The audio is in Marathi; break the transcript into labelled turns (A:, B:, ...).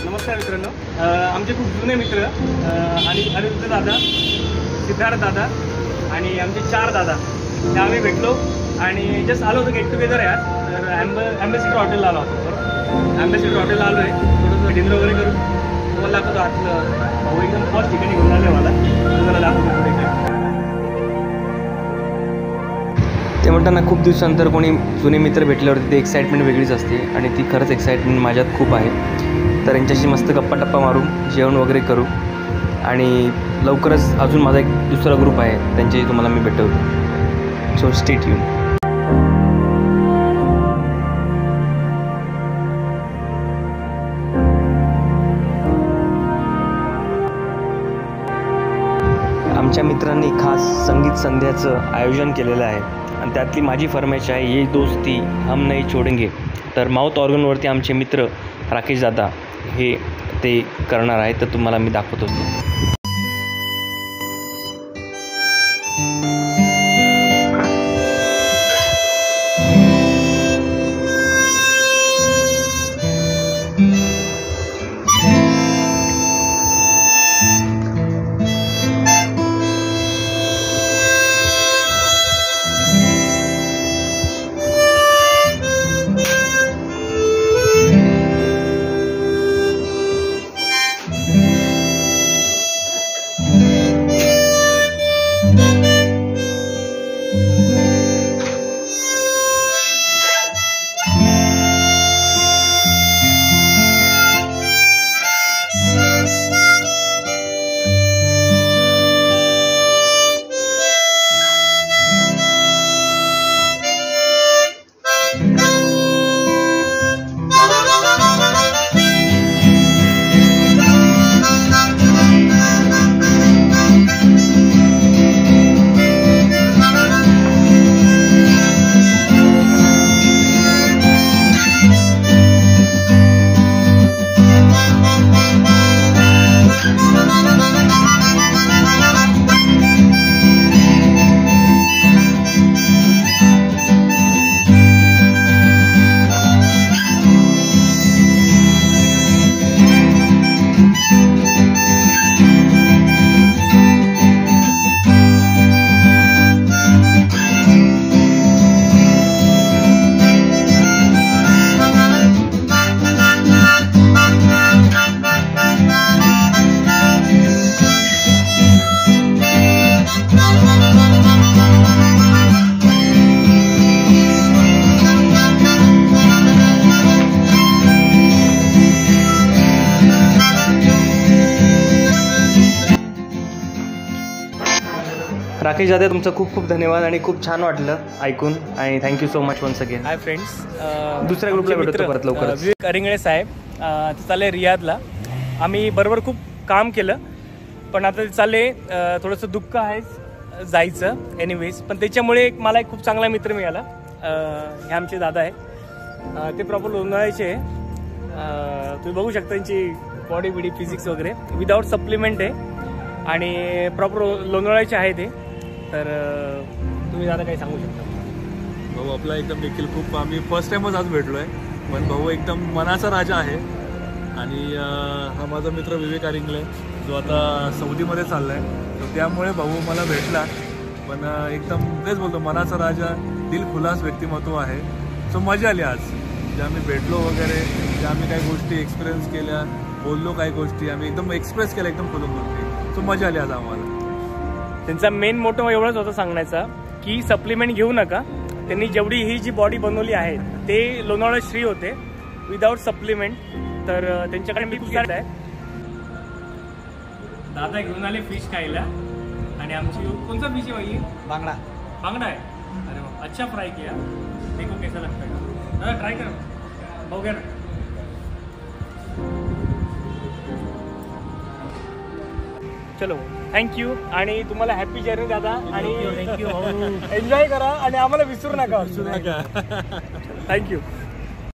A: नमस्कार मित्रांनो, आमचे खूप जुने मित्र आणि अनिरुद्ध दादा, सिद्धार्थ दादा आणि आमचे 4 दादा ते आम्ही भेटलो आणि जस्ट आलो होतो गेट टुगेदर आहे आज. तर ॲम्बेसिडर हॉटेलला आलो होतो. बरोबर, ॲम्बेसिडर हॉटेलला आलो आहे. थोडंसं डिनर वगैरे करून तुम्हाला दाखवतो. आतलं भाऊ एकदम फर्स्ट ठिकाणी घेऊन आलं मला, तुम्हाला दाखवतो पुढे काय.
B: ते म्हणताना खूप दिवसानंतर कोणी जुने मित्र भेटल्यावरती ते एक्साइटमेंट वेगळीच असते आणि ती खरंच एक्साइटमेंट माझ्यात खूप आहे. तर यांच्याशी मस्त गप्पा मारू, जेवण वगैरे करू आणि लवकरच अजून माझा एक दुसरा ग्रुप आहे त्यांच्याशी तुम्हाला मी भेटवतो. So stay tune. आमच्या मित्रांनी खास संगीत संध्याचं आयोजन केलेलं आहे आणि त्यातली माझी फरमाईश आहे, ये दोस्ती हम नहीं छोडेंगे. तर माउथ ऑर्गनवरती आमचे मित्र राकेश दादा हे ते करणार आहे, तर तुम्हाला मी दाखवतो. राकेश दादा, तुमचं खूप खूप धन्यवाद आणि खूप छान वाटलं ऐकून आणि thank you so much once again.
A: Hi friends,
B: दुसऱ्या ग्रुपला भेटतो परत लवकर.
A: विवेक अरिंगळे साहेब ते चालले रियादला. आम्ही बरोबर खूप काम केलं, पण आता ते चालले. थोडंसं दुःख आहे जायचं एनिवेज, पण त्याच्यामुळे मला एक खूप चांगला मित्र मिळाला. हे आमचे दादा आहे, ते प्रॉपर लोणावळ्याचे आहे. तुम्ही बघू शकता त्यांची बॉडी बिडी फिजिक्स वगैरे विदाऊट सप्लिमेंट आहे आणि प्रॉपर लोणावळ्याचे आहे ते. तर तुम्ही दादा काही सांगू शकता?
C: भाऊ आपला एकदम देखील खूप, आम्ही फर्स्ट टाइमच आज भेटलो आहे, पण भाऊ एकदम मनाचा राजा आहे. आणि हा माझा मित्र विवेक अरिंगळे जो आता सौदीमध्ये चालला आहे, तर त्यामुळे भाऊ मला भेटला. पण एकदम तेच बोलतो, मनाचा राजा, दिलखुलास व्यक्तिमत्व आहे. सो मजा आली आज जे आम्ही भेटलो वगैरे, जे आम्ही काही गोष्टी एक्सपिरियन्स केल्या, बोललो काही गोष्टी आम्ही एकदम एक्सप्रेस केल्या एकदम खोलून गोष्टी. सो मजा आली आज आम्हाला.
A: त्यांचा मेन मोटो एवढाच होता सांगण्याचा की सप्लिमेंट घेऊ नका. त्यांनी जेवढी ही जी बॉडी बनवली आहे ते लोणावळा श्री होते विदाऊट सप्लिमेंट. तर त्यांच्याकडे मी खूप आहे. दादा घेऊन आले फिश खायला आणि आमची कोणता फिश आहे भाई?
D: बांगड़ा.
A: बांगड़ा है. अरे वाह, अच्छा फ्राई किया. देखो कैसा लगता है. दादा ट्राई करो, बघूया ना. चलो थँक्यू आणि तुम्हाला हॅपी जर्नी दादा. आणि एन्जॉय करा आणि आम्हाला विसरू नका.
C: नका.
A: थँक्यू.